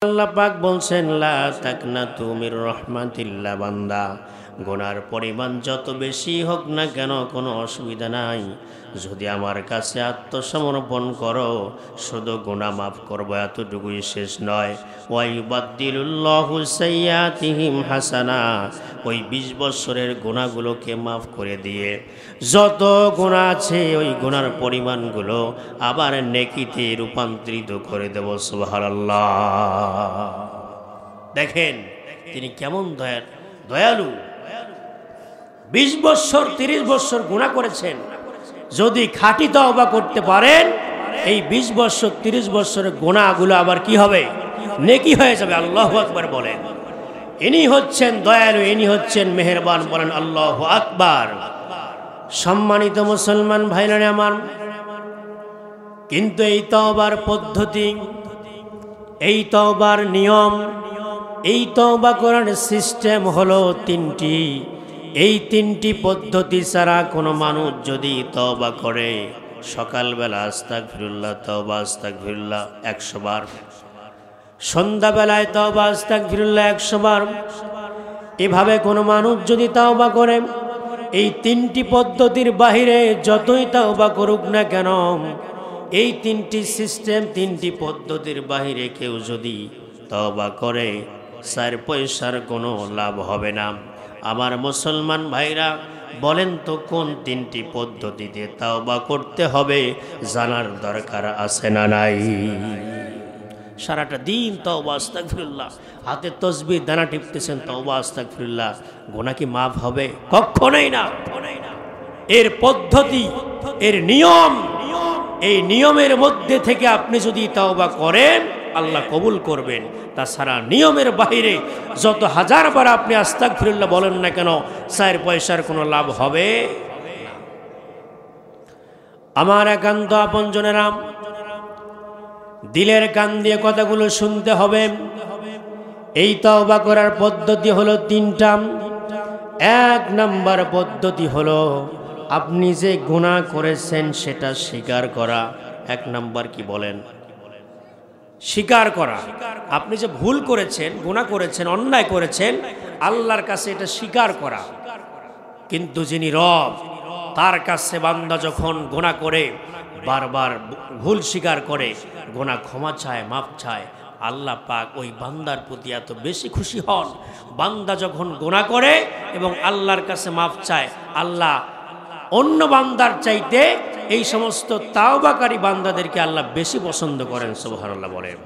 আল্লাহ পাক বলছেন লা তাকনাতু মির রাহমাতিল্লাহ, বান্দা গুনার পরিমাণ যত বেশি হোক না কেন কোনো অসুবিধা নাই, যদি আমার কাছে আত্মসমর্পণ করো শুধু গুনাহ মাফ করবো, এতটুকুই শেষ নয়। ওয়াইবাদদিলুল্লাহু সাইয়্যাতিহিম হাসানা, ওই 20 বছরের গুনাহগুলোকে মাফ করে দিয়ে যত গুনাহ আছে ওই গুনার পরিমাণগুলো আবার নেকিতে রূপান্তরিত করে দেব। সুবহানাল্লাহ। দেখেন তিনি কেমন দয়ালু। 20 বছর 30 বছর গুনাহ করেছেন, যদি খাঁটি তওবা করতে পারেন এই 20 বছর 30 বছরের গুনাহগুলো আবার কি হবে? নেকি হয়ে যাবে। আল্লাহু আকবার বলেন। ইনি হচ্ছেন দয়ালু, ইনি হচ্ছেন মেহেরবান, বলেন আল্লাহু আকবার। সম্মানিত মুসলমান ভাইরা আমার, কিন্তু এই তওবার পদ্ধতি, এই তওবার নিয়ম, এই তওবা করার সিস্টেম হলো 3টি। এই 3টি পদ্ধতি ছাড়া কোনো মানুষ যদি তওবা করে, সকালবেলা আস্তাগফিরুল্লাহ তওবা আস্তাগফিরুল্লাহ 100 বার, সন্ধ্যাবেলায় তওবা আস্তাগফিরুল্লাহ 100 বার, এভাবে কোনো মানুষ যদি তওবা করে, এই 3টি পদ্ধতির বাহিরে যতই তওবা করুক না কেন, এই 3টি সিস্টেম 3টি পদ্ধতির বাহিরে কেউ যদি তওবা করে 4 পয়সার কোনো লাভ হবে না। আমার মুসলমান ভাইরা বলেন তো কোন 3টি পদ্ধতিতে তওবা করতে হবে জানার দরকার আছে না নাই? সারাটা দিন তওবা আস্তাগফিরুল্লাহ, হাতে তসবিহ দানা টিপতেছেন, তওবা আস্তাগফিরুল্লাহ, গুনাহ কি মাফ হবে? কখনোই না। এর পদ্ধতি, এর নিয়ম, এই নিয়মের মধ্যে থেকে আপনি যদি তওবা করেন আল্লাহ কবুল করবেন। তাছাড়া নিয়মের বাইরে যত হাজারবার আপনি আস্তাগফিরুল্লাহ বলেন না কেন 4 পয়সার কোনো লাভ হবে? আমার একান্ত আপনজনেরা, দিলের কান দিয়ে কথাগুলো শুনতে হবে। এই তওবা করার পদ্ধতি হলো 3টা। 1 নাম্বার পদ্ধতি হলো আপনি যে গুনাহ করেছেন সেটা স্বীকার করা। 1 নাম্বার কি বলেন? স্বীকার করা। আপনি যে ভুল করেছেন, গুনাহ করেছেন, অন্যায় করেছেন, আল্লাহর কাছে এটা স্বীকার করা। কিন্তু যিনি রব, তার কাছে বান্দা যখন গুনাহ করে, বারবার ভুল স্বীকার করে, গুনাহ ক্ষমা চায়, মাফ চায়, আল্লাহ পাক ওই বান্দার প্রতি এত বেশি খুশি হন। বান্দা যখন গুনাহ করে এবং আল্লাহর কাছে মাফ চায়, আল্লাহ অন্য বান্দার চাইতে এই সমস্ত তাওবাকারী বান্দাদেরকে আল্লাহ বেশি পছন্দ করেন। সুবহানাল্লাহ বলেন।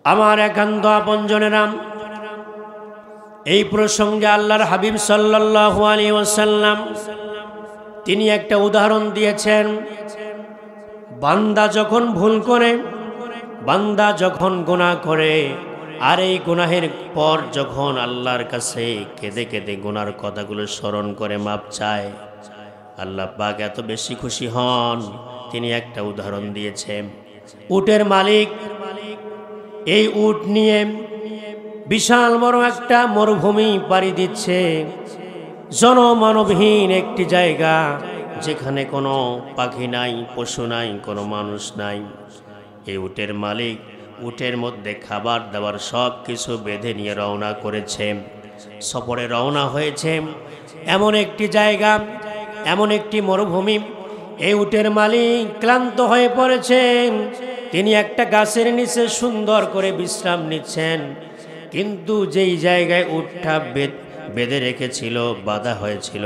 আমার একান্ত আপনজনেরা, এই প্রসঙ্গে আল্লাহর হাবিব সাল্লাল্লাহু আলাইহি ওয়াসাল্লাম তিনি একটা উদাহরণ দিয়েছেন। বান্দা যখন ভুল করে, বান্দা যখন গুনাহ করে, আর এই গুনাহের পর যখন আল্লাহর কাছে কেঁদে কেঁদে গুনার কথাগুলো স্মরণ করে মাপ চায়, আল্লাহ পাক এত বেশি খুশি হন। তিনি একটা উদাহরণ দিয়েছেন। উটের মালিক এই উট নিয়ে বিশাল বড় একটা মরুভূমি পাড়ি দিচ্ছে, জনমানবহীন একটি জায়গা, যেখানে কোনো পাখি নাই, পশু নাই, কোনো মানুষ নাই। এই উটের মালিক উটের মধ্যে খাবার দাবার সব কিছু বেঁধে নিয়ে রওনা করেছে, সফরে রওনা হয়েছে। এমন একটি জায়গা, এমন একটি মরুভূমি, এই উটের মালিক ক্লান্ত হয়ে পড়েছেন। তিনি একটা গাছের নিচে সুন্দর করে বিশ্রাম নিচ্ছেন। কিন্তু যেই জায়গায় উটটা বেঁধে রেখেছিল, বাঁধা হয়েছিল,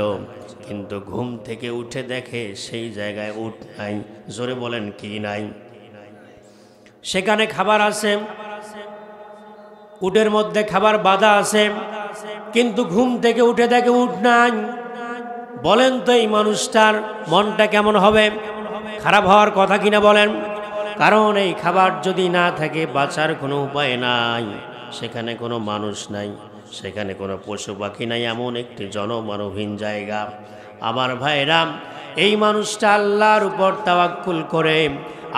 কিন্তু ঘুম থেকে উঠে দেখে সেই জায়গায় উট নাই। জোরে বলেন কি নাই? সেখানে খাবার আছে, উটের মধ্যে খাবার বাঁধা আছে, কিন্তু ঘুম থেকে উঠে দেখে উট নাই। বলেন তো এই মানুষটার মনটা কেমন হবে? খারাপ হওয়ার কথা কিনা বলেন? কারণ এই খাবার যদি না থাকে বাঁচার কোনো উপায় নাই। সেখানে কোনো মানুষ নাই, সেখানে কোনো পশু পাখি নাই, এমন একটি জনমানবহীন জায়গা। আমার ভাইরা, এই মানুষটা আল্লাহর উপর তাওয়াক্কুল করে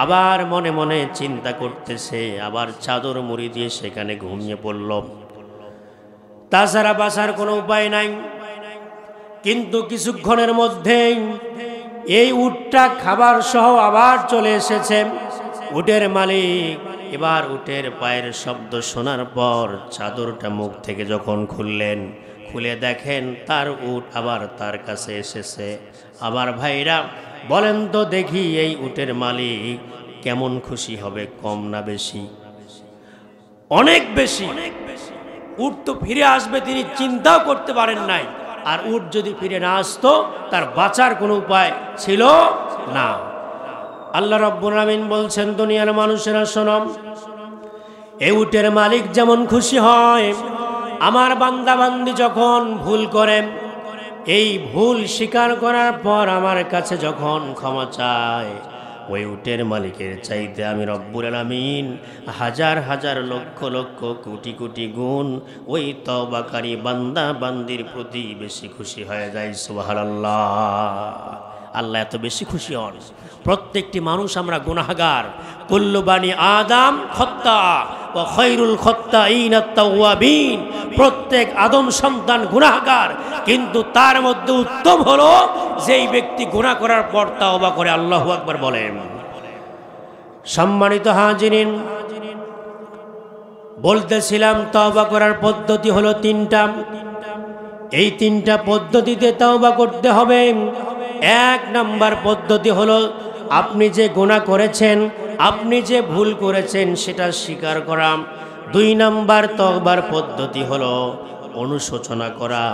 আবার মনে মনে চিন্তা করতেছে, আবার চাদর মুড়ি দিয়ে সেখানে ঘুমিয়ে পড়ল। তাছাড়া বাঁচার কোনো উপায় নাই। কিন্তু কিছুক্ষণের মধ্যেই এই উটটা খাবার সহ আবার চলে এসেছে। উটের মালিক এবার উটের পায়ের শব্দ শোনার পর চাদরটা মুখ থেকে যখন খুললেন, খুলে দেখেন তার উট আবার তার কাছে এসেছে। আবার ভাইরা বলেন তো দেখি, এই উটের মালিক কেমন খুশি হবে? কম না বেশি? অনেক বেশি। উট তো ফিরে আসবে তিনি চিন্তাও করতে পারেন নাই। আর উট যদি ফিরে না আসতো তার বাঁচার কোনো উপায় ছিল না। আল্লাহ রাব্বুল আমিন বলছেন, দুনিয়ার মানুষেরা শোনো, এই উটের মালিক যেমন খুশি হয়, আমার বান্দা বান্দি যখন ভুল করে, এই ভুল স্বীকার করার পর আমার কাছে যখন ক্ষমা চায়, ওই উটের মালিকের চাইতে আমি রব্বুল আমিন হাজার হাজার লক্ষ লক্ষ কোটি কোটি গুণ ওই তওবাকারী বান্দা বান্দির প্রতি বেশি খুশি হয়ে যায়। সুবহানাল্লাহ। আল্লাহ এত বেশি খুশি হন। প্রত্যেকটি মানুষ আমরা গুনাহগার। কুল্লু বানি আদম খত্তা ওয়া খায়রুল খাত্তাইনা আত-তাওয়াবিন। প্রত্যেক আদম সন্তান গুনাহগার, কিন্তু তার মধ্যে উত্তম হলো যেই ব্যক্তি গুনাহ করার পর তওবা করে। আল্লাহু আকবার বলেন। সম্মানিত হাজিরিন, বলতেছিলাম তওবা করার পদ্ধতি হলো তিনটা। এই তিনটা পদ্ধতিতে তওবা করতে হবে। এক নাম্বার পদ্ধতি হলো আপনি যে গুনাহ করেছেন, আপনি যে ভুল করেছেন সেটা স্বীকার করা। দুই নাম্বার তওবার পদ্ধতি হলো অনুশোচনা করা।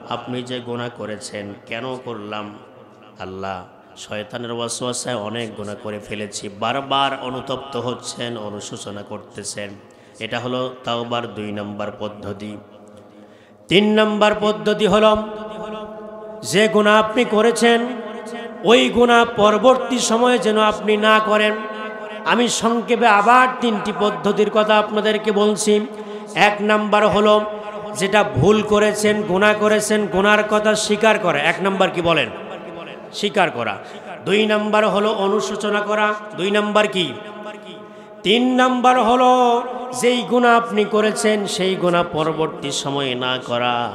আপনি যে গুনাহ করেছেন, কেন করলাম? আল্লাহ, শয়তানের ওয়াসওয়াসায় অনেক গুনাহ করে ফেলেছি। বারবার অনুতপ্ত হচ্ছেন, অনুশোচনা করতেছেন। এটা হলো তওবার দুই নাম্বার পদ্ধতি। তিন নাম্বার পদ্ধতি হলো যে গুনাহ আপনি করেছেন ওই গুনাহ পরবর্তী সময়ে যেন আপনি না করেন। আমি সংক্ষেপে আবার তিনটি পদ্ধতির কথা আপনাদেরকে বলছি। এক নাম্বার হলো যেটা ভুল করেছেন, গুনাহ করেছেন, গুনার কথা স্বীকার করা। এক নাম্বার কি বলেন? স্বীকার করা। দুই নাম্বার হলো অনুশোচনা করা। দুই নাম্বার কি? তিন নাম্বার হলো যেই গুনাহ আপনি করেছেন সেই গুনাহ পরবর্তী সময়ে না করা।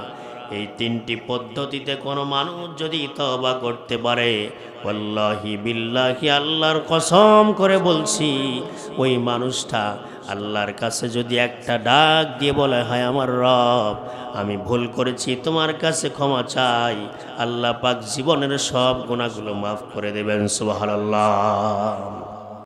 এই তিনটি পদ্ধতিতে কোনো মানুষ যদি তওবা করতে পারে, ওয়াল্লাহি বিল্লাহি, আল্লাহর কসম করে বলছি, ওই মানুষটা আল্লাহর কাছে যদি একটা ডাক দিয়ে বলে, হয় আমার রব, আমি ভুল করেছি, তোমার কাছে ক্ষমা চাই, আল্লাহ পাক জীবনের সব গুনাহগুলো মাফ করে দেবেন। সুবহানাল্লাহ।